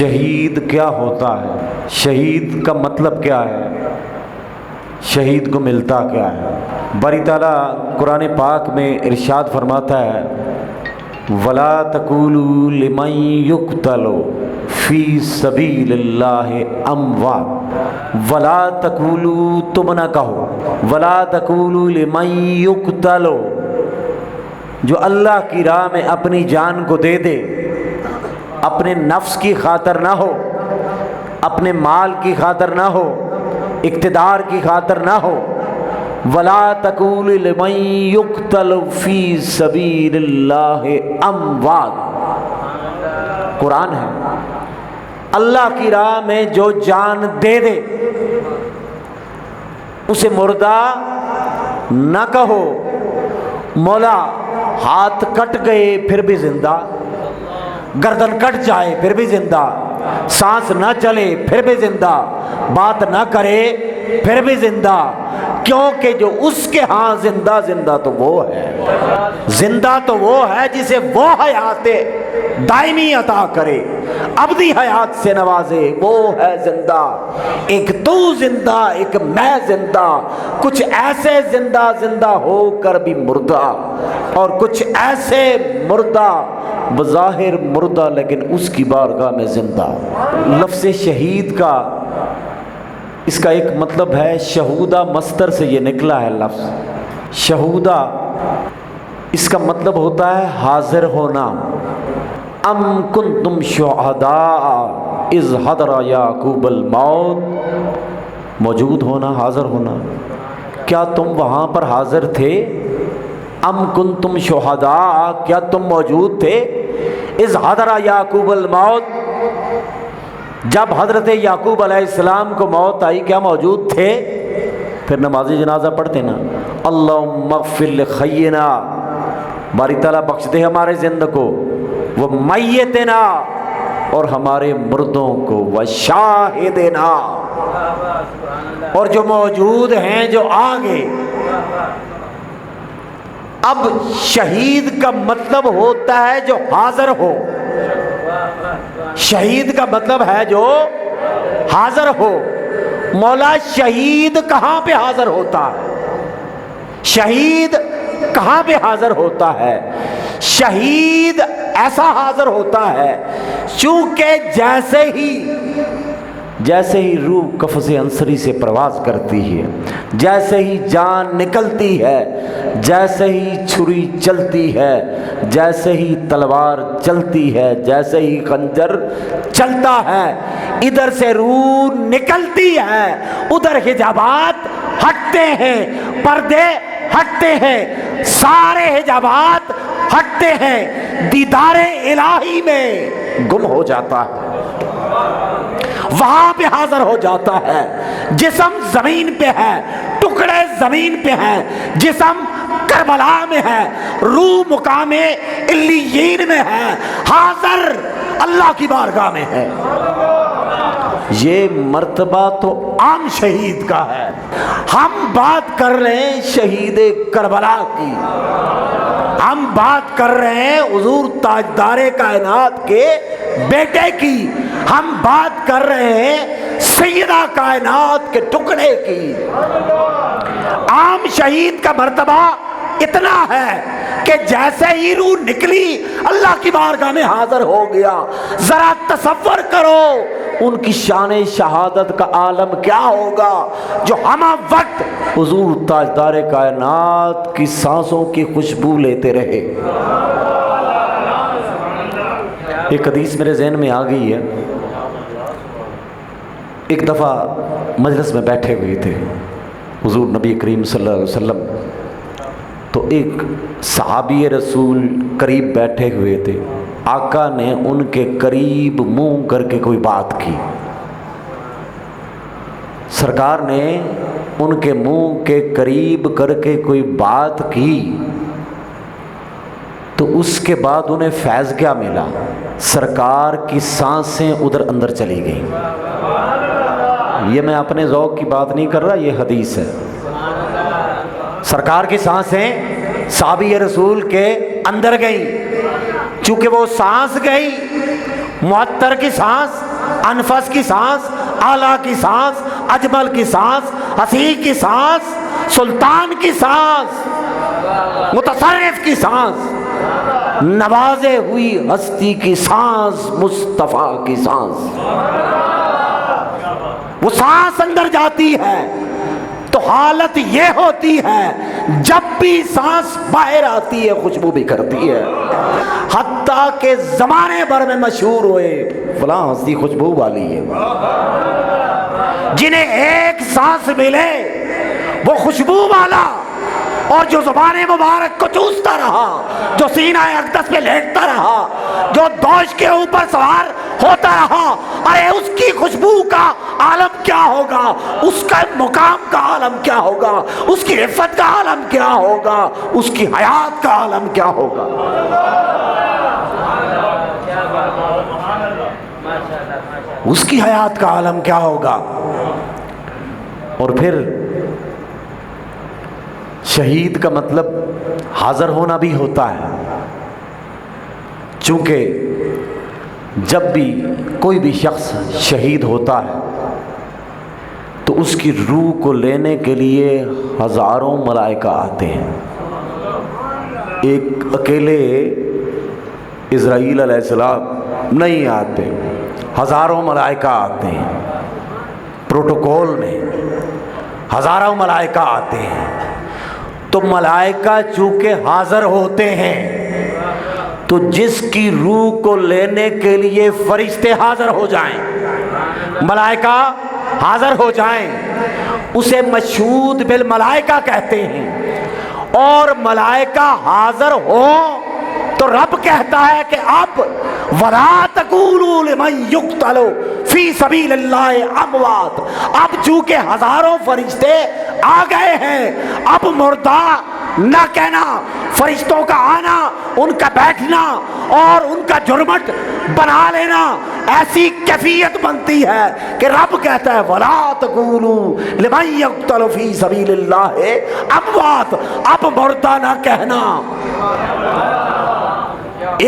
شہید کیا ہوتا ہے؟ شہید کا مطلب کیا ہے؟ شہید کو ملتا کیا ہے؟ باری تعالیٰ قرآن پاک میں ارشاد فرماتا ہے وَلَا تَقُولُوا لِمَن يُقْتَلُ فِي سَبِيلِ اللَّهِ أَمْوَاتٌ وَلَا تَقُولُوا تم نہ کہو وَلَا تَقُولُوا لِمَن يُقْتَلُ جو اللہ کی راہ میں اپنی جان کو دے دے، اپنے نفس کی خاطر نہ ہو، اپنے مال کی خاطر نہ ہو، اقتدار کی خاطر نہ ہو، وَلَا تَقُولُوا لِمَن يُقْتَلُ فِي سَبِيلِ اللَّهِ أَمْوَاتٌ قرآن ہے۔ اللہ کی راہ میں جو جان دے دے اسے مردہ نہ کہو۔ مولا ہاتھ کٹ گئے پھر بھی زندہ، گردن کٹ جائے پھر بھی زندہ، سانس نہ چلے پھر بھی زندہ، بات نہ کرے پھر بھی زندہ، کیونکہ جو اس کے ہاں زندہ زندہ تو وہ ہے، زندہ تو وہ ہے جسے وہ حیات دائمی عطا کرے، ابدی حیات سے نوازے، وہ ہے زندہ۔ ایک تو زندہ ایک میں زندہ، کچھ ایسے زندہ زندہ ہو کر بھی مردہ، اور کچھ ایسے مردہ بظاہر مردہ لیکن اس کی بارگاہ میں زندہ۔ لفظ شہید کا اس کا ایک مطلب ہے شہودہ، مصدر سے یہ نکلا ہے لفظ شہودہ، اس کا مطلب ہوتا ہے حاضر ہونا۔ ام کنتم شہداء اذ حضر یعقوب الموت، موجود ہونا، حاضر ہونا، کیا تم وہاں پر حاضر تھے؟ ام کنتم شہداء، کیا تم موجود تھے؟ اذ حضر یعقوب الموت، جب حضرت یعقوب علیہ السلام کو موت آئی، کیا موجود تھے؟ پھر نماز جنازہ پڑھتے نا اللہم اغفر لخینا، باری تعالیٰ بخش دے ہمارے زندہ کو، وہ میتنا، اور ہمارے مردوں کو، وشاہدنا، اور جو موجود ہیں جو آگے۔ اب شہید کا مطلب ہوتا ہے جو حاضر ہو، شہید کا مطلب ہے جو حاضر ہو۔ مولا شہید کہاں پہ حاضر ہوتا ہے؟ شہید کہاں پہ حاضر ہوتا ہے؟ شہید ایسا حاضر ہوتا ہے چونکہ جیسے ہی روح قفس انصری سے پرواز کرتی ہے، جیسے ہی جان نکلتی ہے، جیسے ہی چھری چلتی ہے، جیسے ہی تلوار چلتی ہے، جیسے ہی خنجر چلتا ہے، ادھر سے روح نکلتی ہے، ادھر حجابات ہٹتے ہیں، پردے ہٹتے ہیں، سارے حجابات ہٹتے ہیں، دیدار الہی میں گم ہو جاتا ہے، وہاں پہ حاضر ہو جاتا ہے۔ جسم زمین پہ ہے، ٹکڑے زمین پہ ہیں، جسم کربلا میں ہے، روح مقام علیین میں ہے، حاضر اللہ کی بارگاہ میں ہے۔ یہ مرتبہ تو عام شہید کا ہے، ہم بات کر رہے ہیں شہید کربلا کی، ہم بات کر رہے ہیں حضور تاجدار کائنات کے بیٹے کی، ہم بات کر رہے ہیں سیدہ کائنات کے ٹکڑے کی۔ عام شہید کا مرتبہ اتنا ہے کہ جیسے ہی روح نکلی اللہ کی بارگاہ میں حاضر ہو گیا۔ ذرا تصور کرو ان کی شان شہادت کا عالم کیا ہوگا جو ہمہ وقت حضور تاجدار کائنات کی سانسوں کی خوشبو لیتے رہے۔ ایک حدیث میرے ذہن میں آ گئی ہے، ایک دفعہ مجلس میں بیٹھے ہوئے تھے حضور نبی کریم صلی اللہ علیہ وسلم، تو ایک صحابی رسول قریب بیٹھے ہوئے تھے، آقا نے ان کے قریب منہ کر کے کوئی بات کی، سرکار نے ان کے منہ کے قریب کر کے کوئی بات کی، تو اس کے بعد انہیں فیض کیا ملا؟ سرکار کی سانسیں ادھر اندر چلی گئیں۔ یہ میں اپنے ذوق کی بات نہیں کر رہا، یہ حدیث ہے۔ سرکار کی سانسیں صحابی رسول کے اندر گئیں، چونکہ وہ سانس گئی معطر کی سانس، انفس کی سانس، اعلیٰ کی سانس، اجمل کی سانس، حسین کی سانس، سلطان کی سانس، متصرف کی سانس، نوازے ہوئی ہستی کی سانس، مصطفیٰ کی سانس۔ وہ سانس اندر جاتی ہے تو حالت یہ ہوتی ہے جب بھی سانس باہر آتی ہے خوشبو بھی کرتی ہے، حتیٰ کہ زمانے بھر میں مشہور ہوئے فلاں ہستی خوشبو والی ہے۔ جنہیں ایک سانس ملے وہ خوشبو والا، اور جو زبان مبارک کو چوستا رہا، جو سینہ اقدس پہ لیٹتا رہا، جو دوش کے اوپر سوار ہوتا رہا، ارے اس کی خوشبو کا عالم کیا ہوگا، اس کا مقام کا عالم کیا ہوگا، اس کی عفت کا عالم کیا ہوگا، اس کی حیات کا عالم کیا ہوگا۔ اس کی حیات کا عالم کیا ہوگا۔ اور پھر شہید کا مطلب حاضر ہونا بھی ہوتا ہے، چونکہ جب بھی کوئی بھی شخص شہید ہوتا ہے تو اس کی روح کو لینے کے لیے ہزاروں ملائکہ آتے ہیں۔ ایک اکیلے اسرائیل علیہ السلام نہیں آتے، ہزاروں ملائکہ آتے ہیں، پروٹوکول میں ہزاروں ملائکہ آتے ہیں۔ تو ملائکہ چونکہ حاضر ہوتے ہیں تو جس کی روح کو لینے کے لیے فرشتے حاضر ہو جائیں، ملائکہ حاضر ہو جائیں، اسے مشہود بالملائکہ کہتے ہیں۔ اور ملائکہ حاضر ہو تو رب کہتا ہے کہ اب وَلَا تَقُولُوا لِمَن يُقْتَلُ فِي سَبِيلِ اللَّهِ أَمْوَاتٌ۔ اب چونکہ ہزاروں فرشتے آ گئے ہیں، اب مردہ نہ کہنا، فرشتوں کا آنا، ان کا بیٹھنا اور ان کا جرمٹ بنا لینا ایسی کیفیت بنتی ہے کہ رب کہتا ہے وَلَا تَقُولُوا لِمَن يُقْتَلُ فِي سَبِيلِ اللَّهِ أَمْوَاتٌ۔ اب مردہ نہ کہنا۔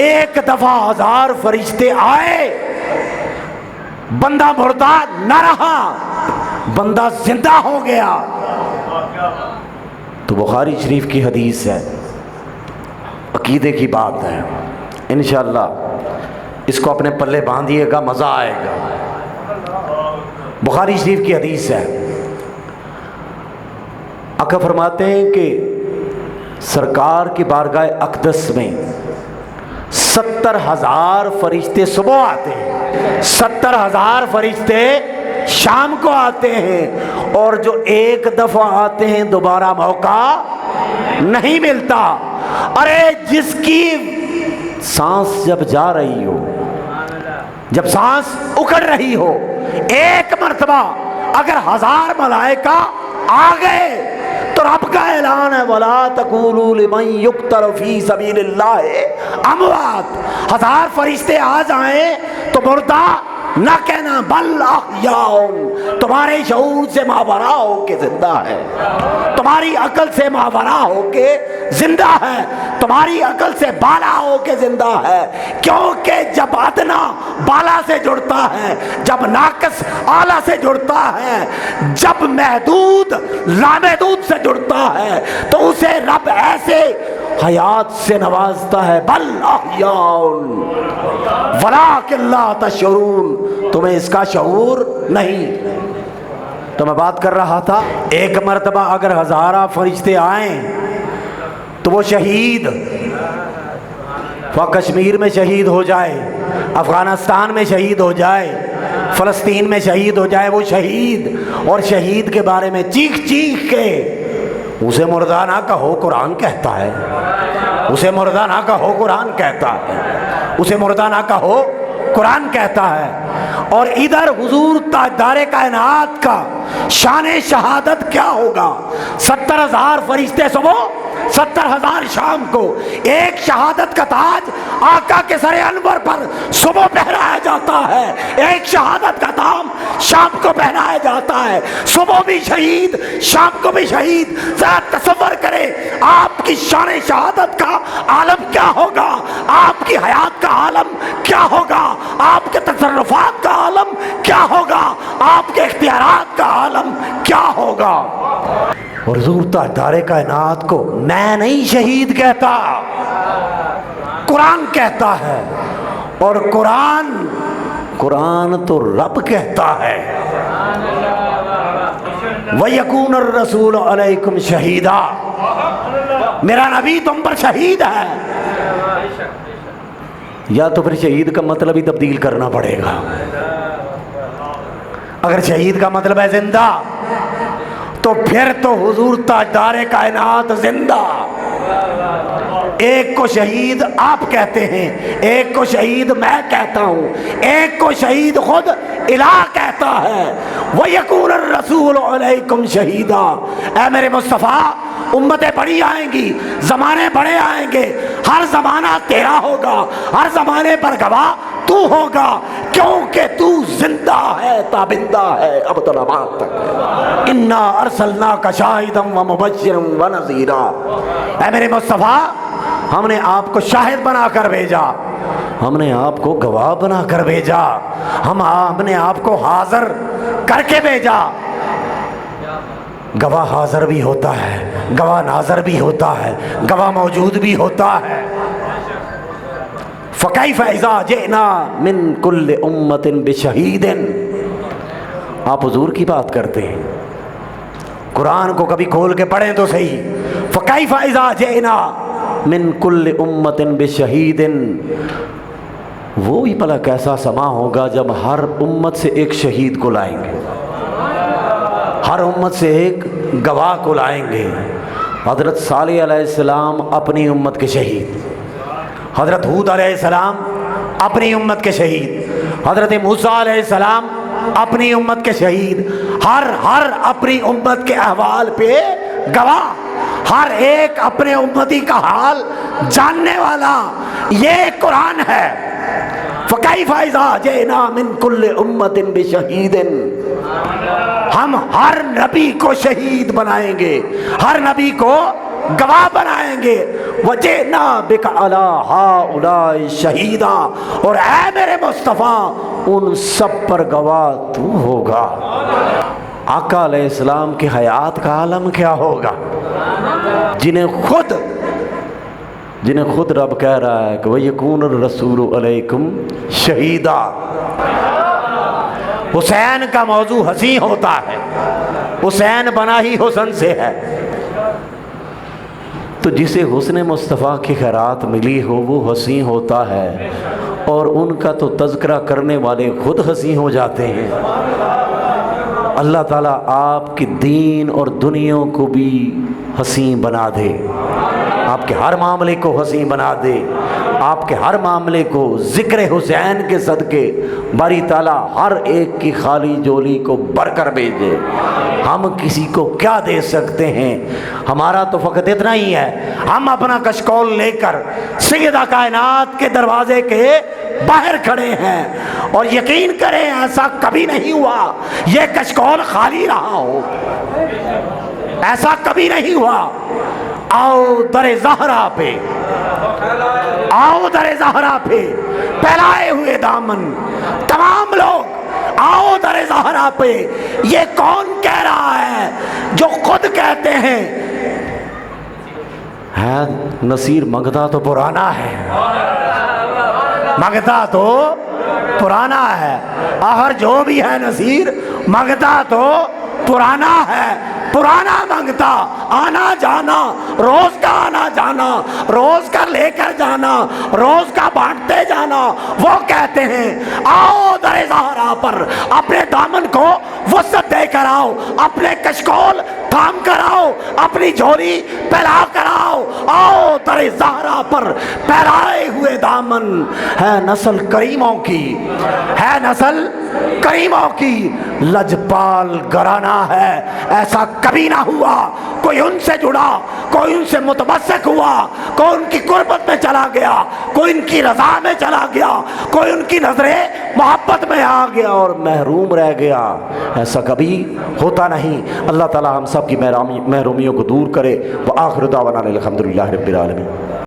ایک دفعہ ہزار فرشتے آئے، بندہ مردہ نہ رہا، بندہ زندہ ہو گیا۔ تو بخاری شریف کی حدیث ہے، عقیدے کی بات ہے، انشاءاللہ اس کو اپنے پلے باندھیے گا، مزہ آئے گا۔ بخاری شریف کی حدیث ہے، آقا فرماتے ہیں کہ سرکار کی بارگاہ اقدس میں 70,000 فرشتے صبح آتے ہیں، 70,000 فرشتے شام کو آتے ہیں، اور جو ایک دفعہ آتے ہیں دوبارہ موقع نہیں ملتا۔ ارے جس کی سانس جب جا رہی ہو، جب سانس اکڑ رہی ہو، ایک مرتبہ اگر 1000 ملائکہ آ گئے تو رب کا اعلان ہے وَلَا تَقُولُوا لِمَن يُقْتَلُ فِي سَبِيلِ اللَّهِ أَمْوَاتٌ۔ 1000 فرشتے آ جائیں تو مردہ نہ کہنا، بل احیاء، تمہارے شعور سے ماورا ہو کے زندہ ہے، تمہاری عقل سے ماورا ہو کے زندہ ہے، تمہاری عقل سے بالا ہو کے زندہ ہے۔ کیونکہ جب ادنا بالا سے جڑتا ہے، جب ناقص اعلیٰ سے جڑتا ہے، جب محدود لامحدود سے جڑتا ہے تو اسے رب ایسے حیات سے نوازتا ہے، بل احیاء ولکن لا تشعرون، تمہیں اس کا شعور نہیں۔ تو میں بات کر رہا تھا، ایک مرتبہ اگر 1000 فرشتے آئیں تو وہ شہید وہ کشمیر میں شہید ہو جائے، افغانستان میں شہید ہو جائے، فلسطین میں شہید ہو جائے، وہ شہید، اور شہید کے بارے میں چیخ چیخ کے اسے مردہ نہ کہو، قرآن کہتا ہے، اسے مردہ نہ کہو، قرآن کہتا ہے، اسے مردہ نہ کہو، قرآن کہتا ہے۔ اور ادھر حضور تاجدار کائنات کا شان شہادت کیا ہوگا، 70,000 فرشتے صبح 70,000 شام کو ایک شہادت کا تاج آقا کے سر انور پر صبح پہنایا جاتا ہے، ایک شہادت کا تاج شام کو پہنایا جاتا ہے، صبح بھی شہید شام کو بھی شہید۔ ذرا تصور کریں آپ کی شان شہادت کا عالم کیا ہوگا، آپ کی حیات کا عالم کیا ہوگا، آپ کے تصرفات کا عالم کیا ہوگا، آپ کے اختیارات کا عالم کیا ہوگا۔ اور حضور تاجدار کائنات کو میں نہیں شہید کہتا، قرآن کہتا ہے، اور قرآن تو رب کہتا ہے وَيَكُونَ الرَّسُولُ عَلَيْكُمْ شَهِيدًا، میرا نبی تم پر شہید ہے۔ یا تو پھر شہید کا مطلب ہی تبدیل کرنا پڑے گا۔ اگر شہید کا مطلب ہے زندہ تو پھر تو حضور تاجدار کائنات زندہ۔ ایک کو شہید آپ کہتے ہیں، ایک کو شہید میں کہتا ہوں، ایک کو شہید خود الہ کہتا ہے وَيَكُونَ الرَّسُولُ عَلَيْكُمْ شَهِيدًا۔ اے میرے مصطفیٰ، امتیں بڑی آئیں گی، زمانے بڑے آئیں گے، ہر زمانہ تیرا ہوگا، ہر زمانے پر گواہ تو ہوگا، کیونکہ تو زندہ ہے، تابندہ ہے ابدالآباد تک۔ اِنَّا أَرْسَلْنَاكَ شَاهِدًا وَمُبَشِّرًا وَنَذِيرًا۔ اے میرے مصطفیٰ، ہم نے آپ کو شاہد بنا کر بھیجا، ہم نے آپ کو گواہ بنا کر بھیجا، ہم نے آپ کو حاضر کر کے بھیجا۔ گواہ حاضر بھی ہوتا ہے، گواہ ناظر بھی ہوتا ہے، گواہ موجود بھی ہوتا ہے۔ فَكَيْفَ إِذَا جِئْنَا مِن كُلِّ أُمَّةٍ بِشَهِيدٍ۔ آپ حضور کی بات کرتے ہیں، قرآن کو کبھی کھول کے پڑھیں تو صحیح۔ فَكَيْفَ إِذَا جِئْنَا من کل امت بشہید، وہی بھلا کیسا سما ہوگا جب ہر امت سے ایک شہید کو لائیں گے، ہر امت سے ایک گواہ کو لائیں گے۔ حضرت صالح علیہ السلام اپنی امت کے شہید، حضرت ہود علیہ السلام اپنی امت کے شہید، حضرت موسیٰ علیہ السلام اپنی امت کے شہید، ہر اپنی امت کے احوال پہ گواہ، ہر ایک اپنے امتی کا حال جاننے والا، یہ قرآن ہے۔ فَكَيْفَ إِذَا جِئْنَا مِن كُلِّ أُمَّةٍ بِشَهِيدٍ، ہم ہر نبی کو شہید بنائیں گے، ہر نبی کو گواہ بنائیں گے۔ وَجِئْنَا بِكَ عَلَىٰ هَٰؤُلَاءِ شَهِيدًا، اور اے میرے مصطفیٰ ان سب پر گواہ تو ہوگا۔ آقا علیہ السلام کی حیات کا عالم کیا ہوگا، جنہیں خود رب کہہ رہا ہے کہ وَيَكُونَ الرَّسُولُ عَلَيْكُمْ شَهِيدًا۔ حسین کا موضوع حسین ہوتا ہے، حسین بنا ہی حسن سے ہے، تو جسے حسن مصطفیٰ کی خیرات ملی ہو وہ حسین ہوتا ہے، اور ان کا تو تذکرہ کرنے والے خود حسین ہو جاتے ہیں۔ اللہ تعالیٰ آپ کی دین اور دنیا کو بھی حسین بنا دے، آپ کے ہر معاملے کو حسین بنا دے، آپ کے ہر معاملے کو ذکر حسین کے صدقے باری تعالیٰ ہر ایک کی خالی جولی کو بھر کر بھیجے۔ ہم کسی کو کیا دے سکتے ہیں، ہمارا تو فقط اتنا ہی ہے، ہم اپنا کشکول لے کر سیدہ کائنات کے دروازے کے باہر کھڑے ہیں، اور یقین کریں ایسا کبھی نہیں ہوا یہ کشکول خالی رہا ہو، ایسا کبھی نہیں ہوا۔ آؤ در زہرا پہ، آؤ در زہرا پہ پھیلائے ہوئے دامن تمام لوگ، آؤ در زہرا پہ۔ یہ کون کہہ رہا ہے جو خود کہتے ہیں نصیر منگتا تو پرانا ہے، منگتا تو پرانا ہے، آخر جو بھی ہے نصیر منگتا تو پرانا ہے، پرانا منگتا آنا جانا، روز کا آنا جانا، روز کا لے کر جانا، روز کا بانٹتے جانا۔ وہ کہتے ہیں آؤ در زہرا پر اپنے دامن کو وسعت دے کر آؤ، اپنے کشکول تھام کر آؤ، اپنی جھولی پھیلا کر آؤ، آؤ در زہرا پر پھیلائے ہوئے دامن، ہے نسل کریموں کی، ہے نسل کریموں کی، لجپال گھرانہ ہے، ایسا کبھی نہ ہوا کوئی ان سے جڑا، کوئی ان سے متمسک ہوا، کوئی ان کی قربت میں چلا گیا، کوئی ان کی رضا میں چلا گیا، کوئی ان کی نظریں محبت میں آ گیا اور محروم رہ گیا، ایسا کبھی ہوتا نہیں۔ اللہ تعالی ہم سب کی محرومیوں کو دور کرے۔ وآخر دعوانا الحمدللہ رب العالمین۔